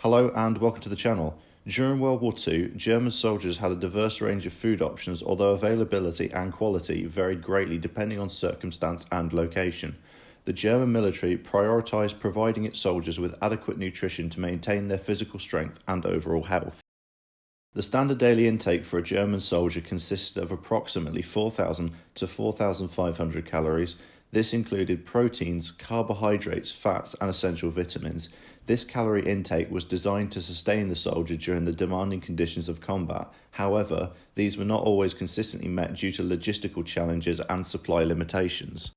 Hello and welcome to the channel. During World War II, German soldiers had a diverse range of food options, although availability and quality varied greatly depending on circumstance and location. The German military prioritised providing its soldiers with adequate nutrition to maintain their physical strength and overall health. The standard daily intake for a German soldier consisted of approximately 4,000 to 4,500 calories. This included proteins, carbohydrates, fats, and essential vitamins. This calorie intake was designed to sustain the soldier during the demanding conditions of combat. However, these were not always consistently met due to logistical challenges and supply limitations.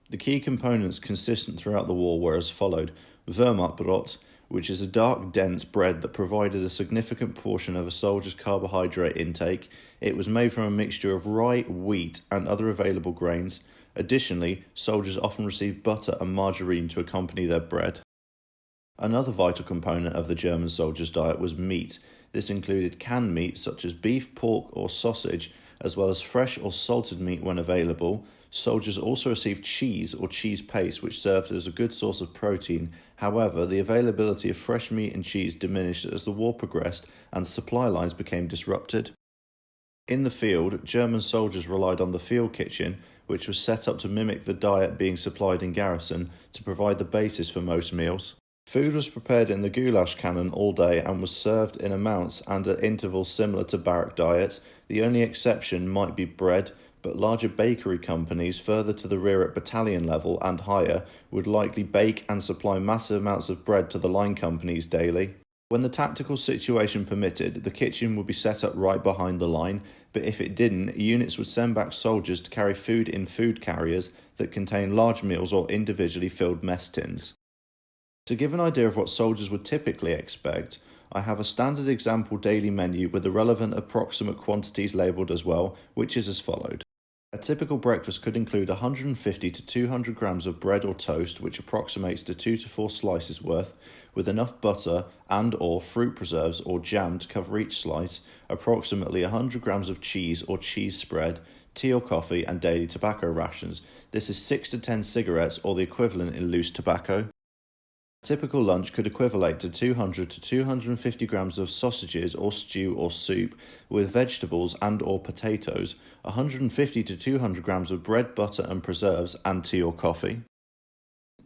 The key components consistent throughout the war were as followed: Wehrmachtbrot, which is a dark, dense bread that provided a significant portion of a soldier's carbohydrate intake. It was made from a mixture of rye, wheat, and other available grains. Additionally, soldiers often received butter and margarine to accompany their bread. Another vital component of the German soldiers' diet was meat. This included canned meat such as beef, pork, or sausage, as well as fresh or salted meat when available. Soldiers also received cheese or cheese paste, which served as a good source of protein. However, the availability of fresh meat and cheese diminished as the war progressed and supply lines became disrupted. In the field, German soldiers relied on the field kitchen, which was set up to mimic the diet being supplied in garrison, to provide the basis for most meals. Food was prepared in the goulash cannon all day and was served in amounts and at intervals similar to barrack diets. The only exception might be bread, but larger bakery companies further to the rear at battalion level and higher would likely bake and supply massive amounts of bread to the line companies daily. When the tactical situation permitted, the kitchen would be set up right behind the line, but if it didn't, units would send back soldiers to carry food in food carriers that contain large meals or individually filled mess tins. To give an idea of what soldiers would typically expect, I have a standard example daily menu with the relevant approximate quantities labelled as well, which is as followed. A typical breakfast could include 150 to 200 grams of bread or toast, which approximates to 2 to 4 slices worth, with enough butter and or fruit preserves or jam to cover each slice, approximately 100 grams of cheese or cheese spread, tea or coffee, and daily tobacco rations. This is 6 to 10 cigarettes or the equivalent in loose tobacco. A typical lunch could equivalent to 200 to 250 grams of sausages or stew or soup with vegetables and or potatoes, 150 to 200 grams of bread, butter and preserves, and tea or coffee.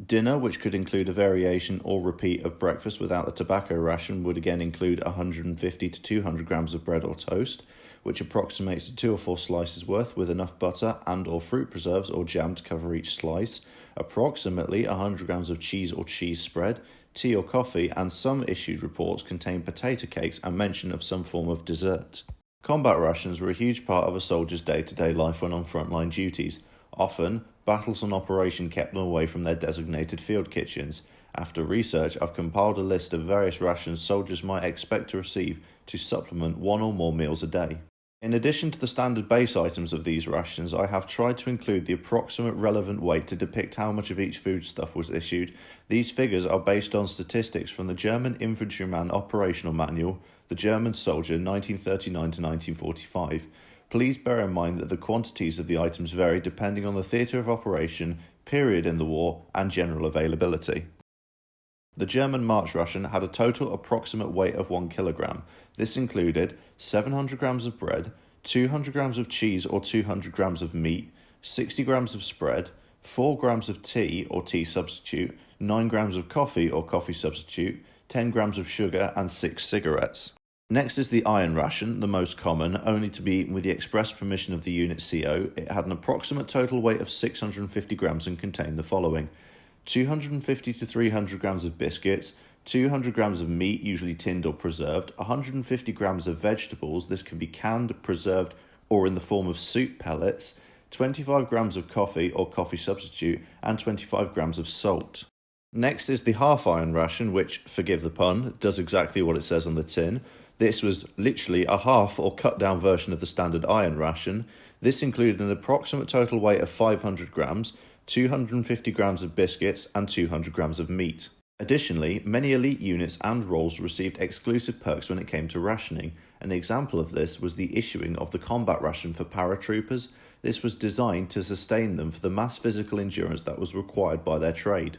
Dinner, which could include a variation or repeat of breakfast without the tobacco ration, would again include 150 to 200 grams of bread or toast, which approximates to 2 or 4 slices worth with enough butter and or fruit preserves or jam to cover each slice, approximately 100 grams of cheese or cheese spread, tea or coffee, and some issued reports contain potato cakes and mention of some form of dessert. Combat rations were a huge part of a soldier's day-to-day life when on frontline duties. Often, battles and operation kept them away from their designated field kitchens. After research, I've compiled a list of various rations soldiers might expect to receive to supplement one or more meals a day. In addition to the standard base items of these rations, I have tried to include the approximate relevant weight to depict how much of each foodstuff was issued. These figures are based on statistics from the German Infantryman Operational Manual, the German Soldier 1939 to 1945. Please bear in mind that the quantities of the items vary depending on the theatre of operation, period in the war, and general availability. The German March ration had a total approximate weight of 1 kilogram. This included 700 grams of bread, 200 grams of cheese or 200 grams of meat, 60 grams of spread, 4 grams of tea or tea substitute, 9 grams of coffee or coffee substitute, 10 grams of sugar, and 6 cigarettes. Next is the iron ration, the most common, only to be eaten with the express permission of the unit CO. It had an approximate total weight of 650 grams and contained the following: 250 to 300 grams of biscuits, 200 grams of meat, usually tinned or preserved, 150 grams of vegetables, this can be canned, preserved, or in the form of soup pellets, 25 grams of coffee or coffee substitute, and 25 grams of salt. Next is the half iron ration, which, forgive the pun, does exactly what it says on the tin. This was literally a half or cut down version of the standard iron ration. This included an approximate total weight of 500 grams, 250 grams of biscuits, and 200 grams of meat. Additionally, many elite units and roles received exclusive perks when it came to rationing. An example of this was the issuing of the combat ration for paratroopers. This was designed to sustain them for the mass physical endurance that was required by their trade.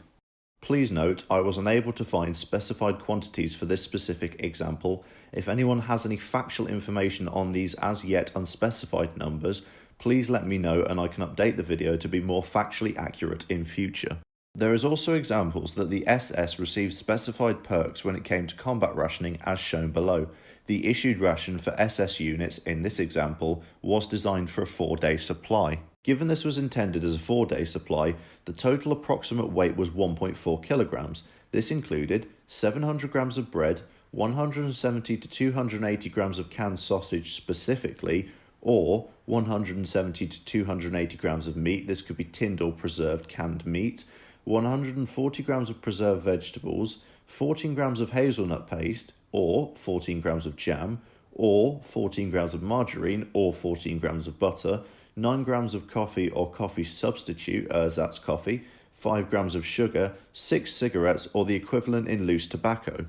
Please note, I was unable to find specified quantities for this specific example. If anyone has any factual information on these as yet unspecified numbers, please let me know and I can update the video to be more factually accurate in future. There is also examples that the SS received specified perks when it came to combat rationing as shown below. The issued ration for SS units in this example was designed for a 4-day supply. Given this was intended as a 4-day supply, the total approximate weight was 1.4 kilograms. This included 700 grams of bread, 170 to 280 grams of canned sausage specifically, or 170 to 280 grams of meat. This could be tinned or preserved canned meat, 140 grams of preserved vegetables, 14 grams of hazelnut paste, or 14 grams of jam, or 14 grams of margarine, or 14 grams of butter, 9 grams of coffee or coffee substitute, ersatz coffee, 5 grams of sugar, 6 cigarettes, or the equivalent in loose tobacco.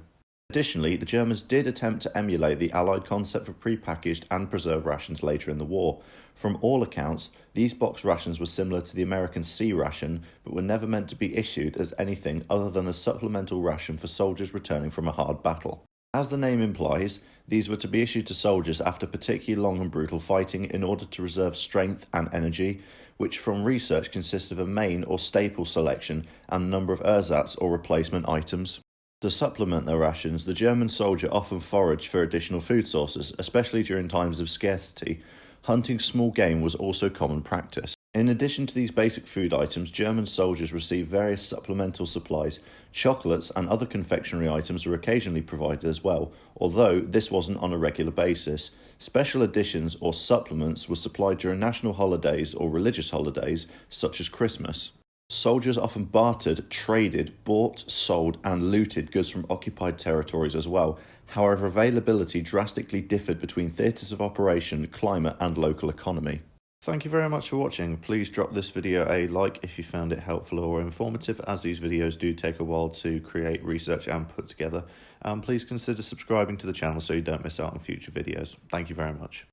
Additionally, the Germans did attempt to emulate the Allied concept for prepackaged and preserved rations later in the war. From all accounts, these box rations were similar to the American C ration, but were never meant to be issued as anything other than a supplemental ration for soldiers returning from a hard battle. As the name implies, these were to be issued to soldiers after particularly long and brutal fighting in order to reserve strength and energy, which from research consist of a main or staple selection and a number of ersatz or replacement items. To supplement their rations, the German soldier often foraged for additional food sources, especially during times of scarcity. Hunting small game was also common practice. In addition to these basic food items, German soldiers received various supplemental supplies. Chocolates and other confectionery items were occasionally provided as well, although this wasn't on a regular basis. Special editions or supplements were supplied during national holidays or religious holidays, such as Christmas. Soldiers often bartered, traded, bought, sold, and looted goods from occupied territories as well. However, availability drastically differed between theatres of operation, climate, and local economy. Thank you very much for watching. Please drop this video a like if you found it helpful or informative, as these videos do take a while to create, research, and put together. Please consider subscribing to the channel so you don't miss out on future videos. Thank you very much.